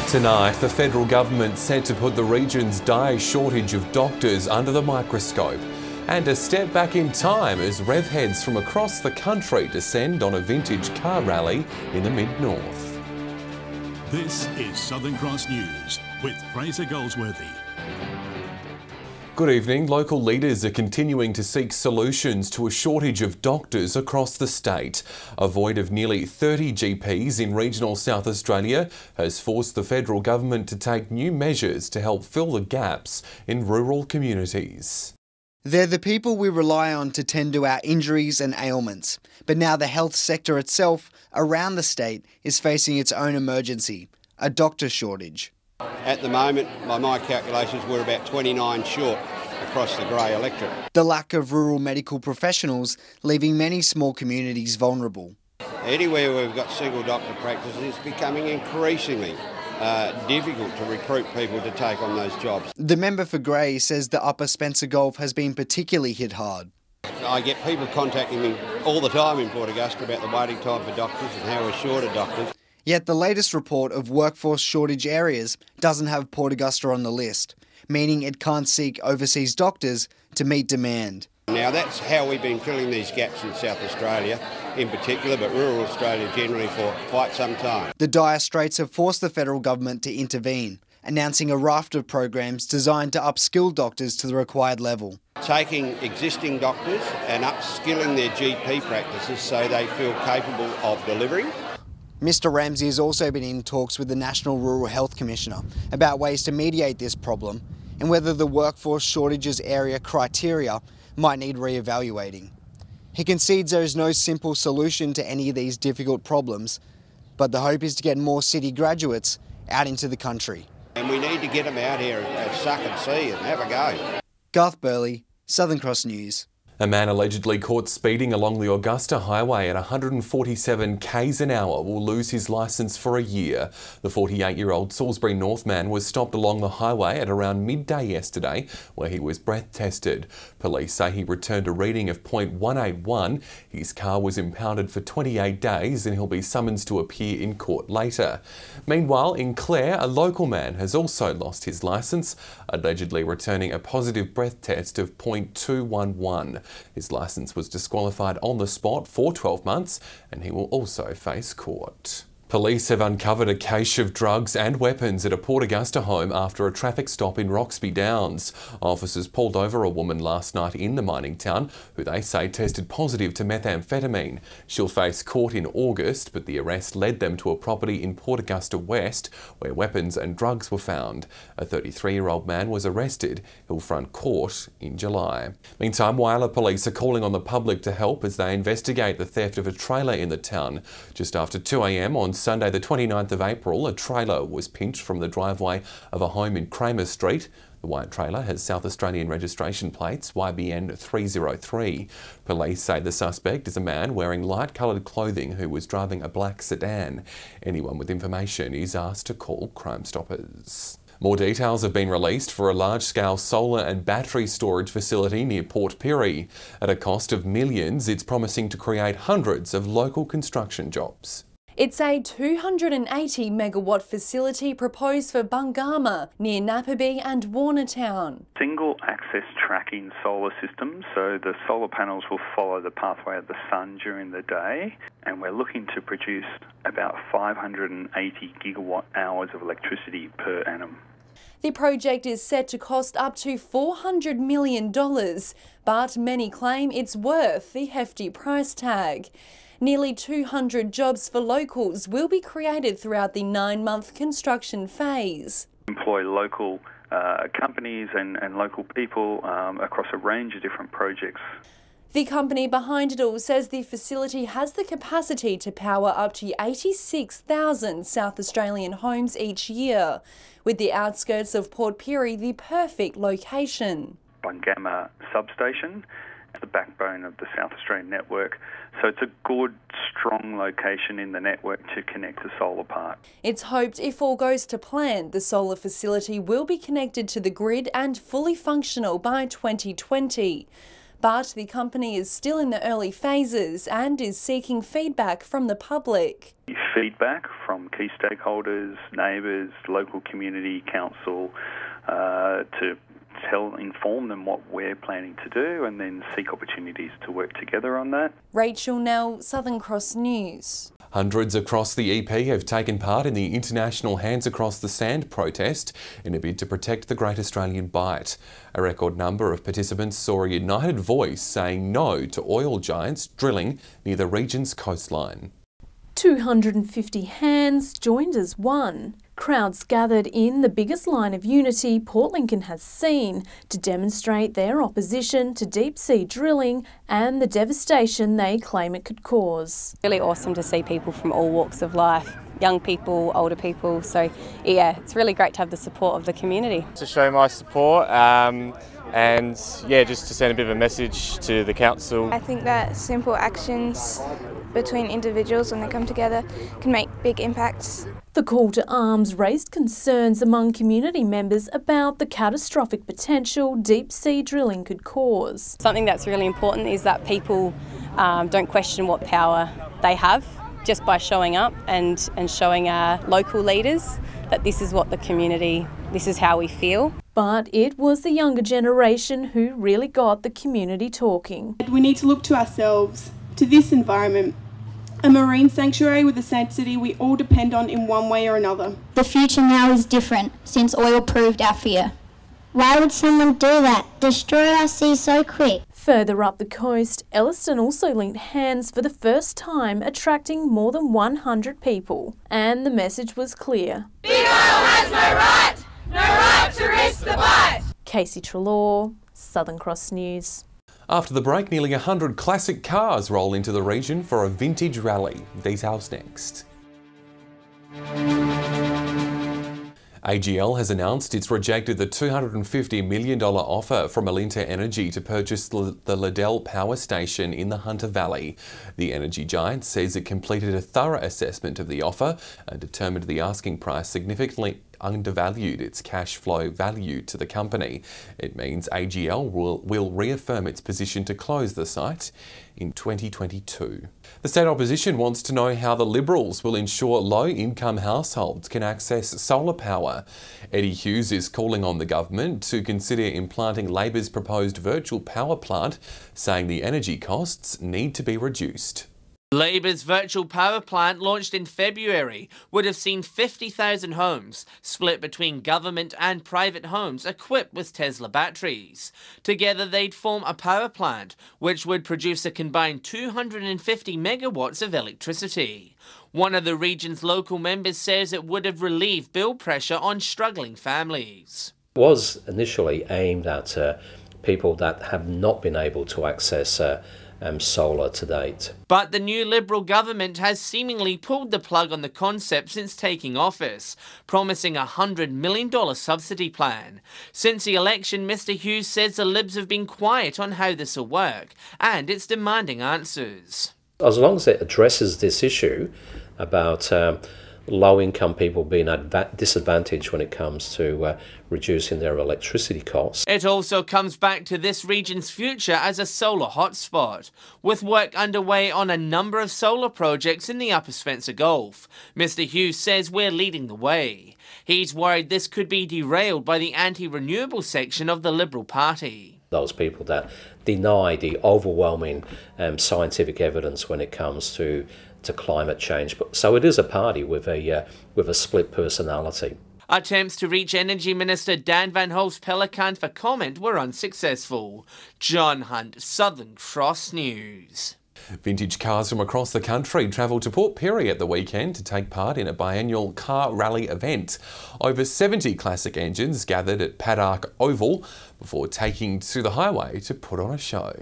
Tonight, the federal government set to put the region's dire shortage of doctors under the microscope. And a step back in time as rev heads from across the country descend on a vintage car rally in the mid-north. This is Southern Cross News with Fraser Goldsworthy. Good evening. Local leaders are continuing to seek solutions to a shortage of doctors across the state. A void of nearly 30 GPs in regional South Australia has forced the federal government to take new measures to help fill the gaps in rural communities. They're the people we rely on to tend to our injuries and ailments. But now the health sector itself, around the state, is facing its own emergency, a doctor shortage. At the moment, by my calculations, we're about 29 short across the grey electorate. The lack of rural medical professionals leaving many small communities vulnerable. Anywhere where we've got single doctor practices, it's becoming increasingly difficult to recruit people to take on those jobs. The member for Grey says the Upper Spencer Gulf has been particularly hit hard. I get people contacting me all the time in Port Augusta about the waiting time for doctors and how we're short of doctors. Yet the latest report of workforce shortage areas doesn't have Port Augusta on the list, meaning it can't seek overseas doctors to meet demand. Now that's how we've been filling these gaps in South Australia in particular, but rural Australia generally for quite some time. The dire straits have forced the federal government to intervene, announcing a raft of programs designed to upskill doctors to the required level. Taking existing doctors and upskilling their GP practices so they feel capable of delivering. Mr Ramsey has also been in talks with the National Rural Health Commissioner about ways to mediate this problem and whether the workforce shortages area criteria might need re-evaluating. He concedes there is no simple solution to any of these difficult problems, but the hope is to get more city graduates out into the country. And we need to get them out here and suck and see and have a go. Garth Burley, Southern Cross News. A man allegedly caught speeding along the Augusta Highway at 147 k's an hour will lose his licence for a year. The 48-year-old Salisbury North man was stopped along the highway at around midday yesterday, where he was breath tested. Police say he returned a reading of .181. His car was impounded for 28 days and he'll be summoned to appear in court later. Meanwhile, in Clare, a local man has also lost his licence, allegedly returning a positive breath test of .211. His licence was disqualified on the spot for 12 months and he will also face court. Police have uncovered a cache of drugs and weapons at a Port Augusta home after a traffic stop in Roxby Downs. Officers pulled over a woman last night in the mining town who they say tested positive to methamphetamine. She'll face court in August, but the arrest led them to a property in Port Augusta West where weapons and drugs were found. A 33-year-old man was arrested. He'll front court in July. Meantime, Whyalla police are calling on the public to help as they investigate the theft of a trailer in the town. Just after 2 a.m. on Sunday the 29th of April, a trailer was pinched from the driveway of a home in Kramer Street. The white trailer has South Australian registration plates YBN 303. Police say the suspect is a man wearing light-coloured clothing who was driving a black sedan. Anyone with information is asked to call Crime Stoppers. More details have been released for a large-scale solar and battery storage facility near Port Pirie. At a cost of millions, it's promising to create hundreds of local construction jobs. It's a 280 megawatt facility proposed for Bungama near Napperby and Warnertown. Single access tracking solar system, so the solar panels will follow the pathway of the sun during the day, and we're looking to produce about 580 gigawatt hours of electricity per annum. The project is set to cost up to $400 million, but many claim it's worth the hefty price tag. Nearly 200 jobs for locals will be created throughout the 9-month construction phase. Employ local companies and local people across a range of different projects. The company behind it all says the facility has the capacity to power up to 86,000 South Australian homes each year, with the outskirts of Port Pirie the perfect location. Bungama substation, the backbone of the South Australian network, so it's a good, strong location in the network to connect the solar park. It's hoped if all goes to plan, the solar facility will be connected to the grid and fully functional by 2020. but the company is still in the early phases and is seeking feedback from the public. Feedback from key stakeholders, neighbours, local community council, to inform them what we're planning to do and then seek opportunities to work together on that. Rachel Nell, Southern Cross News. Hundreds across the EP have taken part in the international Hands Across the Sand protest in a bid to protect the Great Australian Bight. A record number of participants saw a united voice saying no to oil giants drilling near the region's coastline. 250 hands joined as one. Crowds gathered in the biggest line of unity Port Lincoln has seen to demonstrate their opposition to deep-sea drilling and the devastation they claim it could cause. Really awesome to see people from all walks of life, young people, older people, so yeah, it's really great to have the support of the community. To show my support and yeah, just to send a bit of a message to the council. I think that simple actions between individuals when they come together can make big impacts. The call to arms raised concerns among community members about the catastrophic potential deep-sea drilling could cause. Something that's really important is that people don't question what power they have just by showing up and showing our local leaders that this is what the community, this is how we feel. But it was the younger generation who really got the community talking. We need to look to ourselves, to this environment, a marine sanctuary with a sanctity we all depend on in one way or another. The future now is different since oil proved our fear. Why would someone do that? Destroy our sea so quick. Further up the coast, Elliston also linked hands for the first time, attracting more than 100 people. And the message was clear. Big oil has no right to risk the Bight. Casey Trelaw, Southern Cross News. After the break, nearly 100 classic cars roll into the region for a vintage rally. Details next. AGL has announced it's rejected the $250 million offer from Alinta Energy to purchase the Ladell power station in the Hunter Valley. The energy giant says it completed a thorough assessment of the offer and determined the asking price significantly undervalued its cash flow value to the company. It means AGL will reaffirm its position to close the site in 2022. The state opposition wants to know how the Liberals will ensure low-income households can access solar power. Eddie Hughes is calling on the government to consider implanting Labor's proposed virtual power plant, saying the energy costs need to be reduced. Labor's virtual power plant, launched in February, would have seen 50,000 homes, split between government and private homes equipped with Tesla batteries. Together they'd form a power plant, which would produce a combined 250 megawatts of electricity. One of the region's local members says it would have relieved bill pressure on struggling families. It was initially aimed at people that have not been able to access solar to date. But the new Liberal government has seemingly pulled the plug on the concept since taking office, promising a $100 million subsidy plan. Since the election, Mr Hughes says the Libs have been quiet on how this will work, and it's demanding answers. As long as it addresses this issue about low-income people being disadvantaged when it comes to reducing their electricity costs. It also comes back to this region's future as a solar hotspot, with work underway on a number of solar projects in the Upper Spencer Gulf. Mr Hughes says we're leading the way. He's worried this could be derailed by the anti-renewable section of the Liberal Party. Those people that deny the overwhelming scientific evidence when it comes to climate change. So it is a party with a split personality. Attempts to reach Energy Minister Dan Van Holst-Pellekaan for comment were unsuccessful. John Hunt, Southern Cross News. Vintage cars from across the country travelled to Port Pirie at the weekend to take part in a biennial car rally event. Over 70 classic engines gathered at Paddock Oval before taking to the highway to put on a show.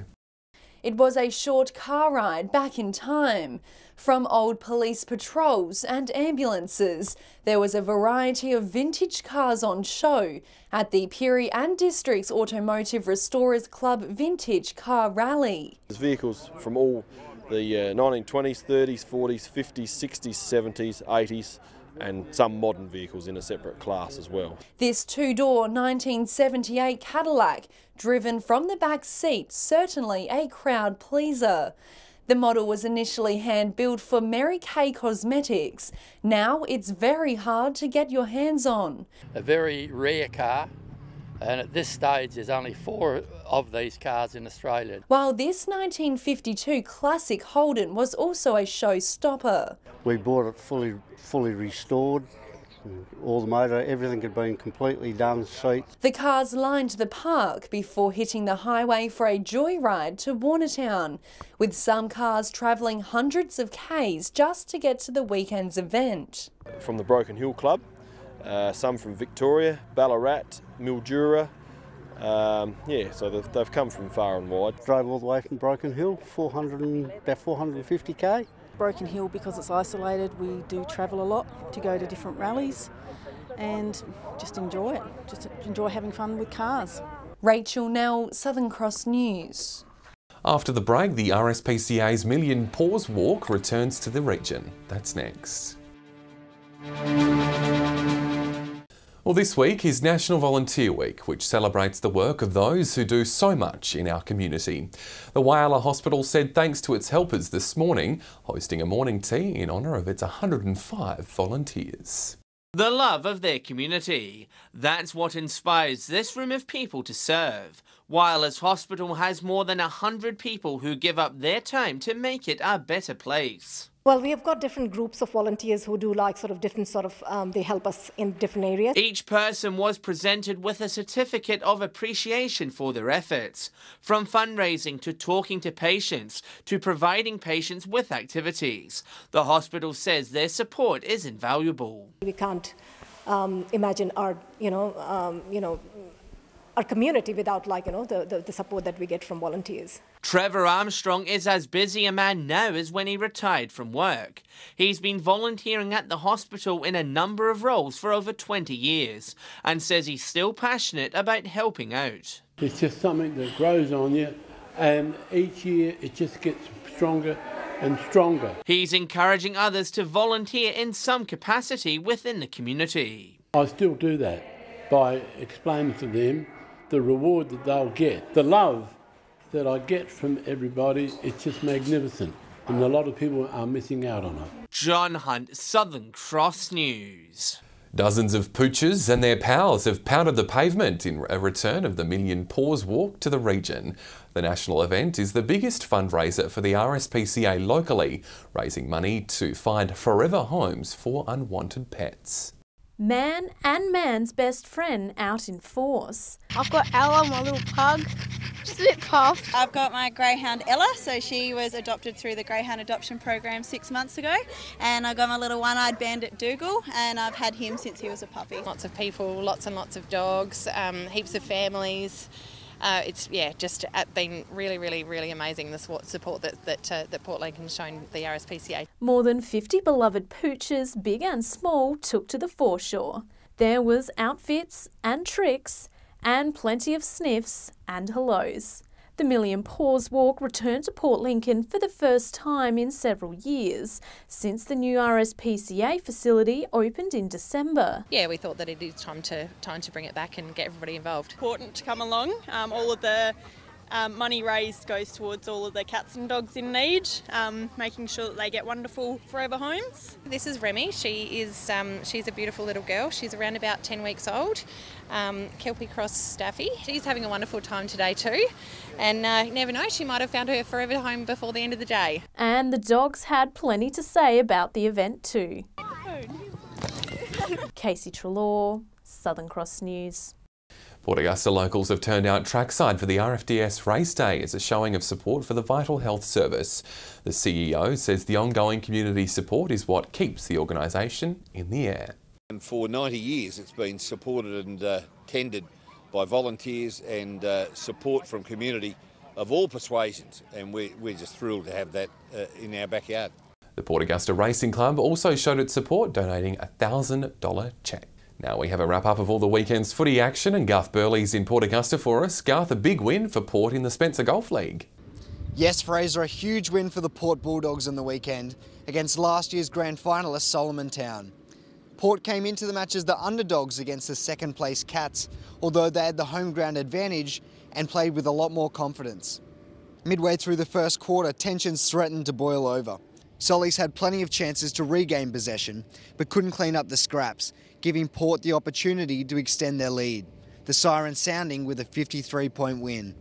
It was a short car ride back in time. From old police patrols and ambulances, there was a variety of vintage cars on show at the Pirie and District's Automotive Restorers Club Vintage Car Rally. There's vehicles from all the 1920s, 30s, 40s, 50s, 60s, 70s, 80s and some modern vehicles in a separate class as well. This two-door 1978 Cadillac, driven from the back seat, certainly a crowd pleaser. The model was initially hand-built for Mary Kay Cosmetics. Now it's very hard to get your hands on. A very rare car, and at this stage there's only 4 of these cars in Australia. While this 1952 classic Holden was also a showstopper. We bought it fully restored. All the motor, everything had been completely done, seats. The cars lined the park before hitting the highway for a joyride to Warnertown, with some cars travelling hundreds of k's just to get to the weekend's event. From the Broken Hill Club, some from Victoria, Ballarat, Mildura. So they've come from far and wide. Drove all the way from Broken Hill, about 450k. Broken Hill, because it's isolated, we do travel a lot to go to different rallies and just enjoy it. Just enjoy having fun with cars. Rachel Nell, Southern Cross News. After the break, the RSPCA's Million Paws Walk returns to the region. That's next. Well, this week is National Volunteer Week, which celebrates the work of those who do so much in our community. The Whyalla Hospital said thanks to its helpers this morning, hosting a morning tea in honour of its 105 volunteers. The love of their community. That's what inspires this room of people to serve. Whyalla's hospital has more than 100 people who give up their time to make it a better place. Well, we have got different groups of volunteers who do they help us in different areas. Each person was presented with a certificate of appreciation for their efforts, from fundraising to talking to patients to providing patients with activities. The hospital says their support is invaluable. We can't imagine our community without the support that we get from volunteers. Trevor Armstrong is as busy a man now as when he retired from work. He's been volunteering at the hospital in a number of roles for over 20 years and says he's still passionate about helping out. It's just something that grows on you, and each year it just gets stronger and stronger. He's encouraging others to volunteer in some capacity within the community. I still do that by explaining to them the reward that they'll get. The love that I get from everybody, it's just magnificent, and a lot of people are missing out on it. John Hunt, Southern Cross News. Dozens of poochers and their pals have pounded the pavement in a return of the Million Paws Walk to the region. The national event is the biggest fundraiser for the RSPCA locally, raising money to find forever homes for unwanted pets. Man and man's best friend out in force. I've got Ella, my little pug. She's a bit puffed. I've got my greyhound Ella, so she was adopted through the greyhound adoption program 6 months ago, and I got my little one-eyed bandit Dougal, and I've had him since he was a puppy. Lots of people, lots and lots of dogs, heaps of families. It's just been really amazing, the support that Port Lincoln's shown the RSPCA. More than 50 beloved poochers, big and small, took to the foreshore. There was outfits and tricks and plenty of sniffs and hellos. The Million Paws Walk returned to Port Lincoln for the first time in several years, since the new RSPCA facility opened in December. Yeah, we thought that it is time to bring it back and get everybody involved. Important to come along. All of the money raised goes towards all of the cats and dogs in need, making sure that they get wonderful forever homes. This is Remy. She's a beautiful little girl. She's around about 10 weeks old. Kelpie Cross Staffy. She's having a wonderful time today too, and you never know, she might have found her forever home before the end of the day. And the dogs had plenty to say about the event too. Casey Trelaw, Southern Cross News. Port Augusta locals have turned out trackside for the RFDS race day as a showing of support for the Vital Health Service. The CEO says the ongoing community support is what keeps the organisation in the air. And for 90 years it's been supported and tended by volunteers and support from community of all persuasions, and we're just thrilled to have that in our backyard. The Port Augusta Racing Club also showed its support, donating a $1,000 cheque. Now we have a wrap-up of all the weekend's footy action, and Garth Burley's in Port Augusta for us. Garth, a big win for Port in the Spencer Golf League. Yes, Fraser, a huge win for the Port Bulldogs on the weekend against last year's grand finalist Solomon Town. Port came into the match as the underdogs against the second place Cats, although they had the home ground advantage and played with a lot more confidence. Midway through the first quarter, tensions threatened to boil over. Sollies had plenty of chances to regain possession, but couldn't clean up the scraps, giving Port the opportunity to extend their lead, the siren sounding with a 53-point win.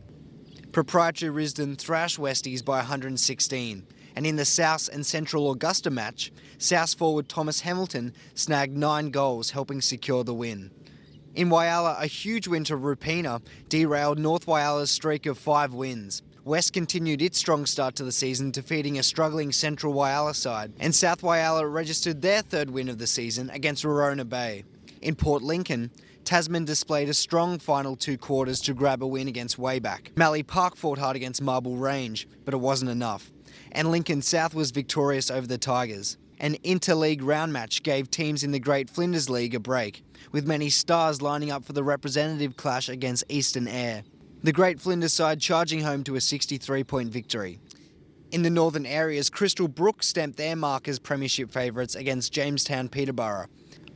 Proprietary Risdon thrashed Westies by 116, and in the South and Central Augusta match, South forward Thomas Hamilton snagged 9 goals, helping secure the win. In Whyalla, a huge win to Rupina derailed North Whyalla's streak of 5 wins. West continued its strong start to the season, defeating a struggling Central Whyalla side, and South Whyalla registered their 3rd win of the season against Rorona Bay. In Port Lincoln, Tasman displayed a strong final 2 quarters to grab a win against Wayback. Mallee Park fought hard against Marble Range, but it wasn't enough. And Lincoln South was victorious over the Tigers. An inter-league round match gave teams in the Great Flinders League a break, with many stars lining up for the representative clash against Eastern Air. The Great Flinders side charging home to a 63-point victory. In the northern areas, Crystal Brook stamped their mark as premiership favourites against Jamestown Peterborough.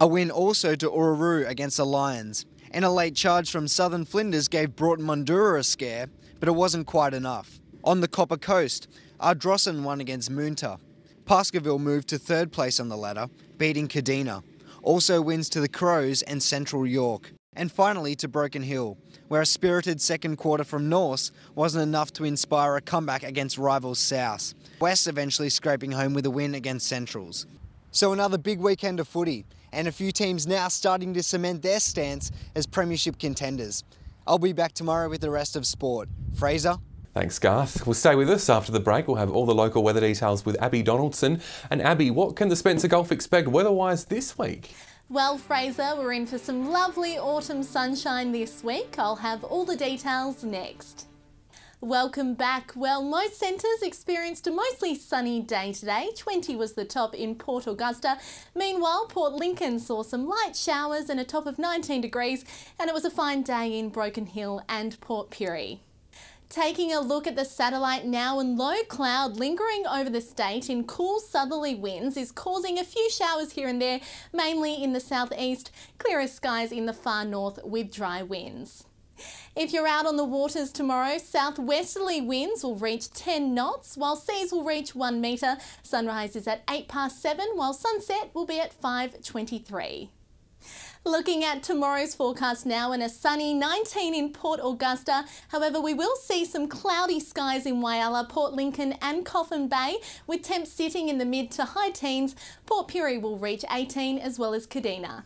A win also to Orroroo against the Lions. And a late charge from Southern Flinders gave Broughton Mondura a scare, but it wasn't quite enough. On the Copper Coast, Ardrossan won against Moonta. Pascoeville moved to 3rd place on the ladder, beating Kadina. Also wins to the Crows and Central York. And finally to Broken Hill, where a spirited second quarter from Norse wasn't enough to inspire a comeback against rivals South. West eventually scraping home with a win against Centrals. So another big weekend of footy, and a few teams now starting to cement their stance as premiership contenders. I'll be back tomorrow with the rest of sport. Fraser? Thanks, Garth. Well, stay with us. After the break, we'll have all the local weather details with Abby Donaldson. And Abby, what can the Spencer Gulf expect weather-wise this week? Well, Fraser, we're in for some lovely autumn sunshine this week. I'll have all the details next. Welcome back. Well, most centres experienced a mostly sunny day today. 20 was the top in Port Augusta. Meanwhile, Port Lincoln saw some light showers and a top of 19 degrees, and it was a fine day in Broken Hill and Port Pirie. Taking a look at the satellite now, and low cloud lingering over the state in cool southerly winds is causing a few showers here and there, mainly in the southeast, clearer skies in the far north with dry winds. If you're out on the waters tomorrow, southwesterly winds will reach 10 knots, while seas will reach 1 metre. Sunrise is at 7:08, while sunset will be at 5:23. Looking at tomorrow's forecast now, and a sunny 19 in Port Augusta. However, we will see some cloudy skies in Whyalla, Port Lincoln and Coffin Bay, with temps sitting in the mid to high teens. Port Pirie will reach 18, as well as Kadina.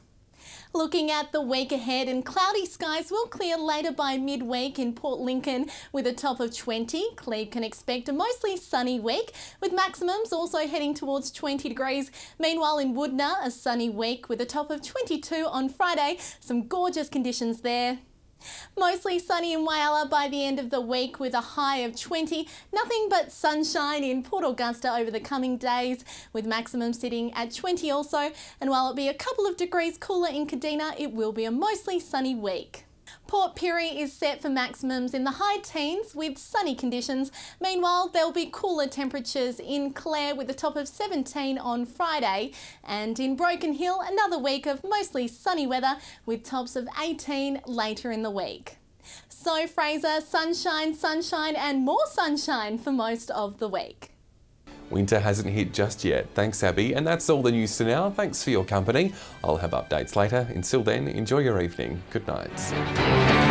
Looking at the week ahead, and cloudy skies will clear later by midweek in Port Lincoln with a top of 20. Cleve can expect a mostly sunny week, with maximums also heading towards 20 degrees. Meanwhile, in Woodna, a sunny week with a top of 22 on Friday. Some gorgeous conditions there. Mostly sunny in Whyalla by the end of the week with a high of 20. Nothing but sunshine in Port Augusta over the coming days, with maximum sitting at 20 also. And while it'll be a couple of degrees cooler in Kadina, it will be a mostly sunny week. Port Pirie is set for maximums in the high teens with sunny conditions. Meanwhile, there'll be cooler temperatures in Clare with a top of 17 on Friday. And in Broken Hill, another week of mostly sunny weather with tops of 18 later in the week. So Fraser, sunshine, sunshine and more sunshine for most of the week. Winter hasn't hit just yet. Thanks, Abby. And that's all the news for now. Thanks for your company. I'll have updates later. Until then, enjoy your evening. Good night.